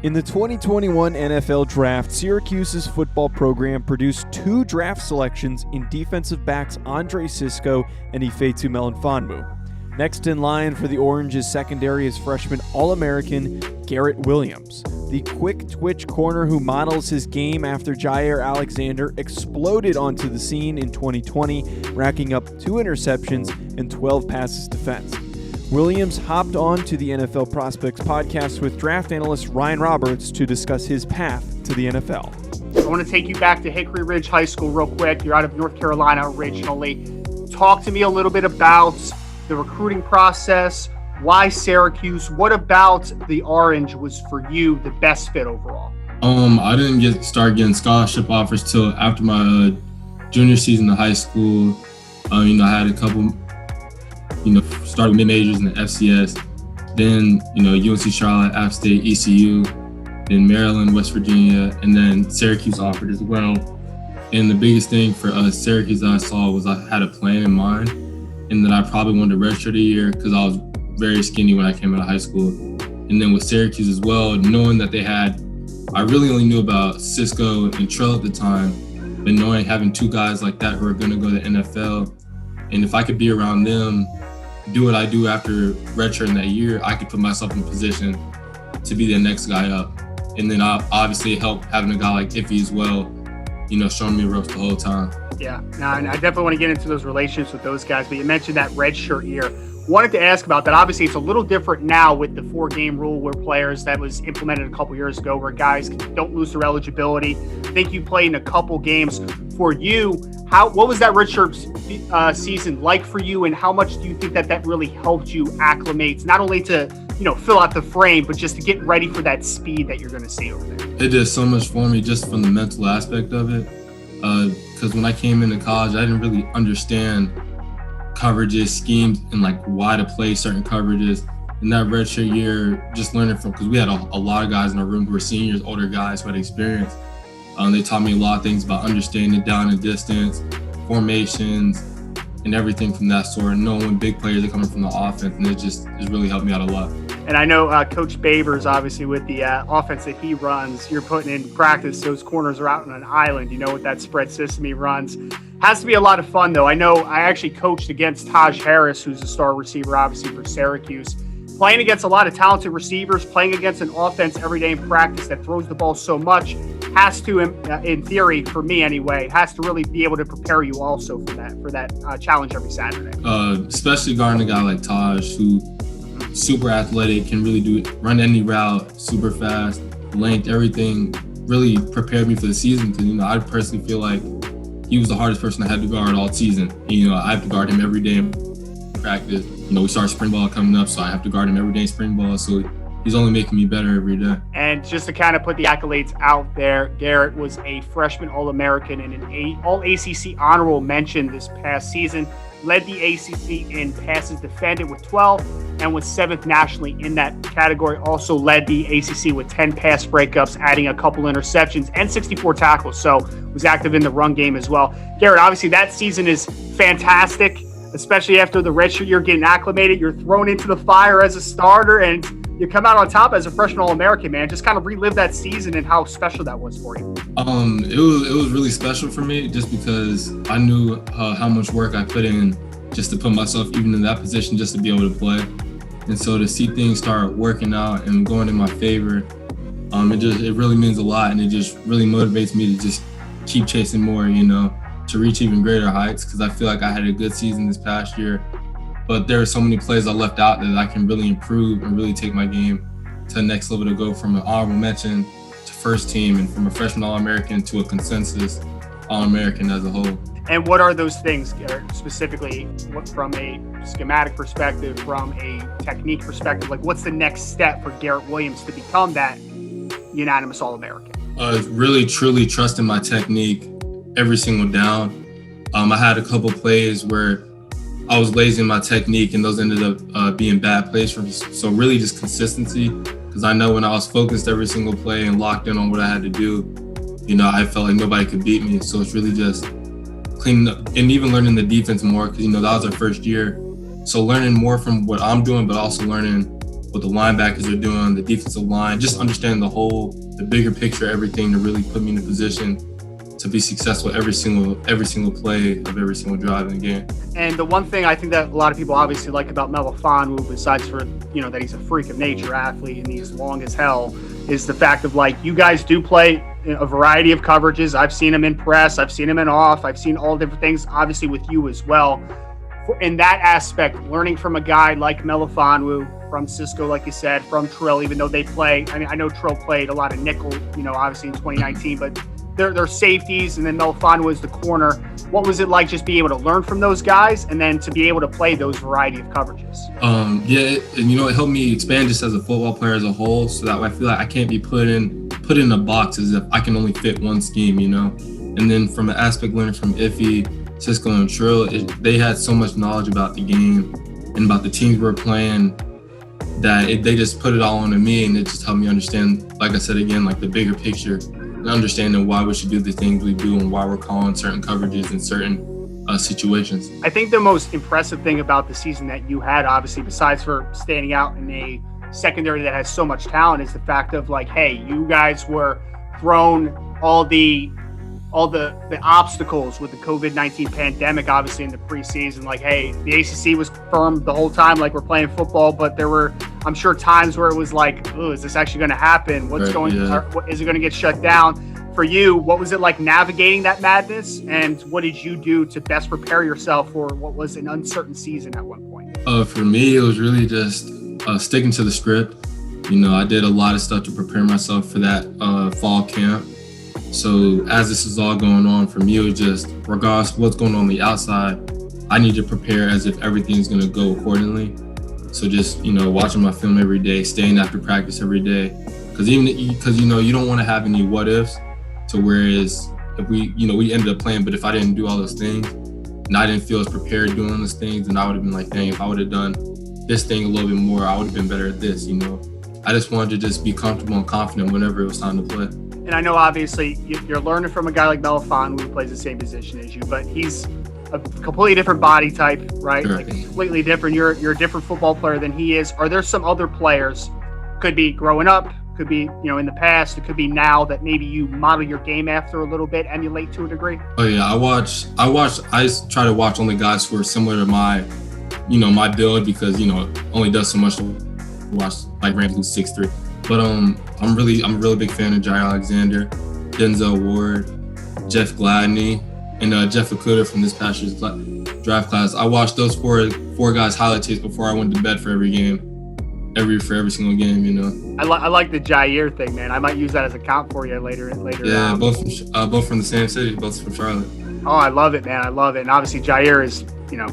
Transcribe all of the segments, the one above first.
In the 2021 NFL Draft, Syracuse's football program produced 2 draft selections in defensive backs Andre Sisco and Ifeatu Melifonwu. Next in line for the Orange's secondary is freshman All-American Garrett Williams. The quick-twitch corner who models his game after Jair Alexander exploded onto the scene in 2020, racking up 2 interceptions and 12 passes defense. Williams hopped on to the NFL Prospects podcast with draft analyst Ryan Roberts to discuss his path to the NFL. I want to take you back to Hickory Ridge High School real quick. You're out of North Carolina originally. Talk to me a little bit about the recruiting process. Why Syracuse? What about the Orange was for you the best fit overall? I didn't start getting scholarship offers till after my junior season of high school. I had a couple, started mid-majors in the FCS, then, UNC Charlotte, App State, ECU, then Maryland, West Virginia, and then Syracuse offered as well. And the biggest thing for us, Syracuse, that I saw was I had a plan in mind, and that I probably wanted a Redshirt Year because I was very skinny when I came out of high school. And then with Syracuse as well, knowing that I really only knew about Sisco and Trell at the time, but knowing having 2 guys like that who are going to go to the NFL, and if I could be around them, do what I do after redshirt in that year, I could put myself in position to be the next guy up. And then obviously help having a guy like Iffy as well, showing me the ropes the whole time. Yeah, and I definitely want to get into those relationships with those guys, but you mentioned that Redshirt Year. Wanted to ask about that. Obviously, it's a little different now with the 4-game rule where players that was implemented a couple years ago where guys don't lose their eligibility. I think you played in a couple games. For you, what was that redshirt season like for you, and how much do you think that really helped you acclimate, not only to fill out the frame, but just to get ready for that speed that you're going to see over there? It did so much for me just from the mental aspect of it, because when I came into college, I didn't really understand coverages, schemes, and why to play certain coverages. In that redshirt year, just learning from, because we had a lot of guys in our room who were seniors, older guys who had experience. They taught me a lot of things about understanding down and distance, formations, and everything from that sort, and knowing when big players are coming from the offense, and it really helped me out a lot. And I know Coach Babers, obviously, with the offense that he runs, you're putting in practice, those corners are out on an island. You know what that spread system he runs. Has to be a lot of fun, though. I know I actually coached against Taj Harris, who's a star receiver, obviously, for Syracuse. Playing against a lot of talented receivers, playing against an offense every day in practice that throws the ball so much, has to, in theory, for me anyway, has to really be able to prepare you also for that challenge every Saturday. Especially guarding a guy like Taj, who super athletic, can really run any route, super fast, length, everything. Really prepared me for the season because I personally feel like he was the hardest person I had to guard all season. I have to guard him every day in practice. We start spring ball coming up, so I have to guard him every day in spring ball. So he's only making me better every day. And just to kind of put the accolades out there, Garrett was a freshman All-American and an All-ACC honorable mention this past season. Led the ACC in passes defended with 12 and was 7th nationally in that category. Also led the ACC with 10 pass breakups, adding a couple interceptions and 64 tackles. So was active in the run game as well. Garrett, obviously that season is fantastic, especially after the redshirt year, getting acclimated. You're thrown into the fire as a starter and you come out on top as a freshman All-American, man. Just kind of relive that season and how special that was for you. It was really special for me just because I knew how much work I put in just to put myself even in that position just to be able to play. And so to see things start working out and going in my favor, it really means a lot, and it just really motivates me to just keep chasing more, to reach even greater heights, because I feel like I had a good season this past year. But there are so many plays I left out that I can really improve and really take my game to the next level, to go from an honorable mention to first team, and from a freshman All-American to a consensus All-American as a whole. And what are those things, Garrett, specifically from a schematic perspective, from a technique perspective? What's the next step for Garrett Williams to become that unanimous All-American? Really, truly trusting my technique every single down. I had a couple plays where I was lazy in my technique, and those ended up being bad plays for me. So really just consistency, because I know when I was focused every single play and locked in on what I had to do, I felt like nobody could beat me. So it's really just cleaning up and even learning the defense more, because, that was our first year. So learning more from what I'm doing, but also learning what the linebackers are doing, the defensive line, just understanding the bigger picture, everything to really put me in a position to be successful every single play of every single drive in the game. And the one thing I think that a lot of people obviously like about Melifonwu, besides for, that he's a freak of nature athlete and he's long as hell, is the fact of you guys do play a variety of coverages. I've seen him in press, I've seen him in off, I've seen all different things, obviously with you as well. In that aspect, learning from a guy like Melifonwu, from Cisco, like you said, from Trill, even though they play, I know Trill played a lot of nickel, obviously in 2019, but they're safeties, and then Melifonwu is the corner. What was it like just being able to learn from those guys and then to be able to play those variety of coverages? It helped me expand just as a football player as a whole, so that way I feel like I can't be put in a box as if I can only fit one scheme, And then from an aspect learning from Iffy, Cisco, and Trill, they had so much knowledge about the game and about the teams we're playing that they just put it all onto me, and it just helped me understand, like I said again, the bigger picture, and understanding why we should do the things we do and why we're calling certain coverages in certain situations. I think the most impressive thing about the season that you had, obviously, besides for standing out in a secondary that has so much talent, is the fact of hey, you guys were thrown all the obstacles with the COVID-19 pandemic, obviously in the preseason. Hey, the ACC was firm the whole time, we're playing football, but there were, I'm sure, times where it was oh, is this actually going to happen? Is it going to get shut down? For you, what was it like navigating that madness, and what did you do to best prepare yourself for what was an uncertain season at one point? For me, it was really just sticking to the script. I did a lot of stuff to prepare myself for that fall camp. So as this is all going on, for me, it was just, regardless of what's going on the outside, I need to prepare as if everything's going to go accordingly. So just, watching my film every day, staying after practice every day. Because you don't want to have any what ifs, to whereas if we ended up playing, but if I didn't do all those things and I didn't feel as prepared doing those things, then I would have been dang, if I would have done this thing a little bit more, I would have been better at this, I just wanted to just be comfortable and confident whenever it was time to play. And I know, obviously, you're learning from a guy like Melifonwu, who plays the same position as you, but he's a completely different body type, right? Sure. Completely different. You're a different football player than he is. Are there some other players, could be growing up, could be, in the past, it could be now, that maybe you model your game after a little bit, emulate to a degree? Oh yeah, I try to watch only guys who are similar to my build, because, only does so much to watch, Rams, who's 6'3". But I'm a really big fan of Jair Alexander, Denzel Ward, Jeff Gladney, and Jeff Okuda from this past year's draft class. I watched those four guys' highlight tapes before I went to bed for every game, for every single game. I like the Jair thing, man. I might use that as a count for you later. Yeah, both from the same city, both from Charlotte. Oh, I love it, man. I love it. And obviously Jair is,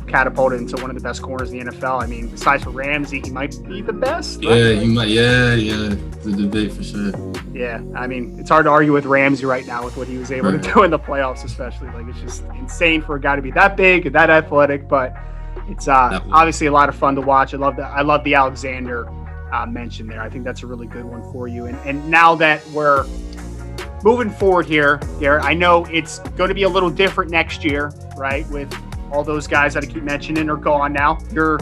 catapulted into one of the best corners in the NFL. Besides for Ramsey, he might be the best. Right? Yeah, he might. Yeah. It's a debate for sure. Yeah, it's hard to argue with Ramsey right now with what he was able to do in the playoffs, especially. It's just insane for a guy to be that big and that athletic. But it's obviously a lot of fun to watch. I love the Alexander mention there. I think that's a really good one for you. And now that we're moving forward here, Garrett, I know it's going to be a little different next year, right? With all those guys that I keep mentioning are gone now. You're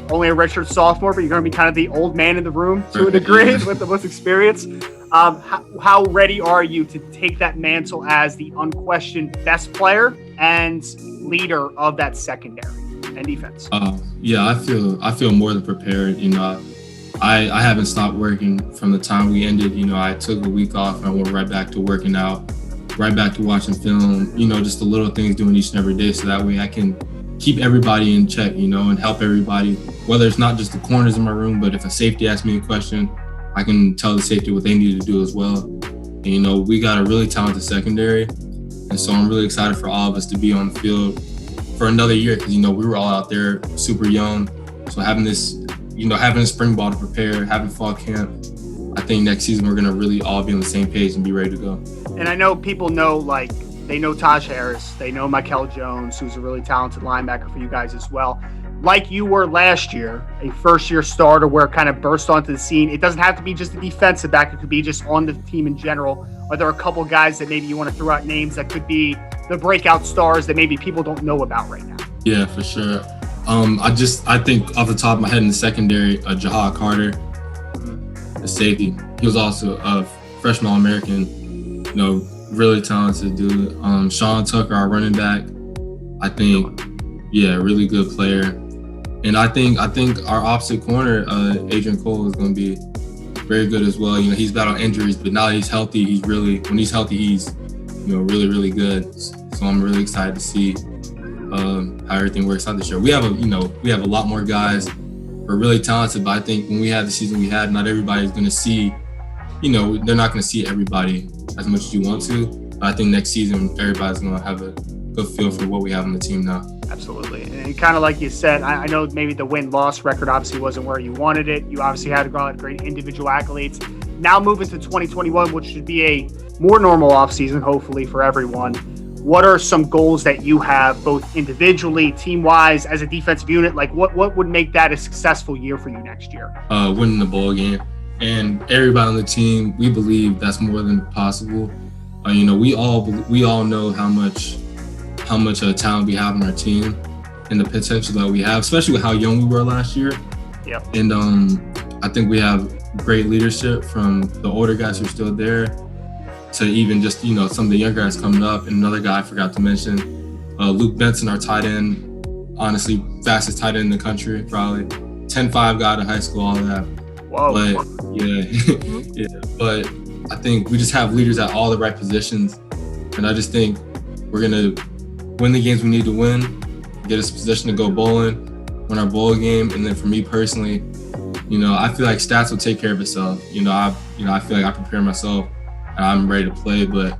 only a redshirt sophomore, but you're going to be kind of the old man in the room to a degree with the most experience. How ready are you to take that mantle as the unquestioned best player and leader of that secondary and defense? Yeah, I feel more than prepared. I haven't stopped working from the time we ended. I took a week off and I went right back to working out, right back to watching film, just the little things doing each and every day, so that way I can keep everybody in check, and help everybody, whether it's not just the corners in my room, but if a safety asks me a question, I can tell the safety what they need to do as well. And, we got a really talented secondary, and so I'm really excited for all of us to be on the field for another year, because, we were all out there super young. So having this, having a spring ball to prepare, having fall camp, I think next season we're going to really all be on the same page and be ready to go. And I know people know, they know Taj Harris, they know Michael Jones, who's a really talented linebacker for you guys as well. Like you were last year, a first-year starter where it kind of burst onto the scene. It doesn't have to be just a defensive back. It could be just on the team in general. Are there a couple guys that maybe you want to throw out names that could be the breakout stars that maybe people don't know about right now? Yeah, for sure. I think off the top of my head in the secondary, Jahad Carter, the safety. He was also a freshman All-American, really talented dude. Sean Tucker, our running back, I think, really good player. And I think our opposite corner, Adrian Cole, is going to be very good as well. He's battled injuries, but now he's healthy. When he's healthy, he's really, really good. So I'm really excited to see how everything works out this year. We have a lot more guys who are really talented, but I think when we had the season we had, not everybody's going to see. They're not going to see everybody as much as you want to. But I think next season everybody's going to have a good feel for what we have on the team now. Absolutely. And kind of like you said, I know maybe the win-loss record obviously wasn't where you wanted it. You obviously had a lot of great individual accolades. Now moving to 2021, which should be a more normal offseason, hopefully, for everyone. What are some goals that you have, both individually, team-wise, as a defensive unit? Like, what would make that a successful year for you next year? Winning the bowl game. And everybody on the team, we believe that's more than possible. We all know how much talent we have on our team and the potential that we have, especially with how young we were last year. Yep. And I think we have great leadership from the older guys who are still there to even just, some of the younger guys coming up. And another guy I forgot to mention, Luke Benson, our tight end, honestly, fastest tight end in the country, probably. 10.5 guy to high school, all of that. Whoa. But but I think we just have leaders at all the right positions. And I just think we're going to win the games we need to win, get us a position to go bowling, win our bowl game. And then for me personally, I feel like stats will take care of itself. I feel like I prepare myself and I'm ready to play, but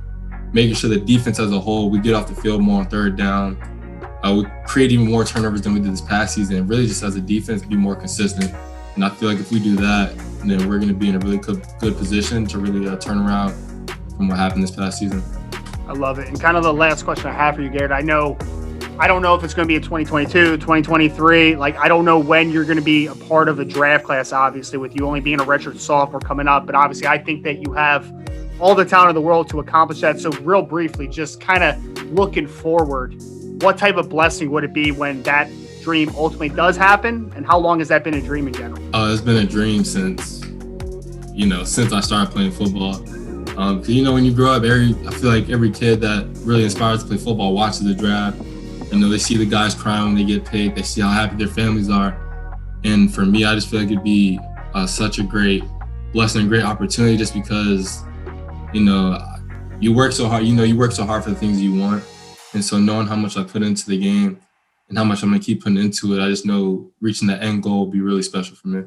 making sure the defense as a whole, we get off the field more on third down. We create even more turnovers than we did this past season. And really just as a defense, be more consistent. And I feel like if we do that, then we're going to be in a really good position to really turn around from what happened this past season. I love it. And kind of the last question I have for you, Garrett, I don't know if it's going to be in 2022, 2023. Like, I don't know when you're going to be a part of a draft class, obviously, with you only being a redshirt sophomore coming up. But obviously, I think that you have all the talent in the world to accomplish that. So real briefly, just kind of looking forward, what type of blessing would it be when that dream ultimately does happen? And how long has that been a dream in general? It's been a dream since I started playing football. Because, when you grow up, I feel like every kid that really inspires to play football watches the draft. They see the guys crying when they get picked. They see how happy their families are. And for me, I just feel like it'd be such a great blessing and great opportunity just because, you work so hard. You work so hard for the things you want. And so knowing how much I put into the game and how much I'm going to keep putting into it, I just know reaching that end goal will be really special for me.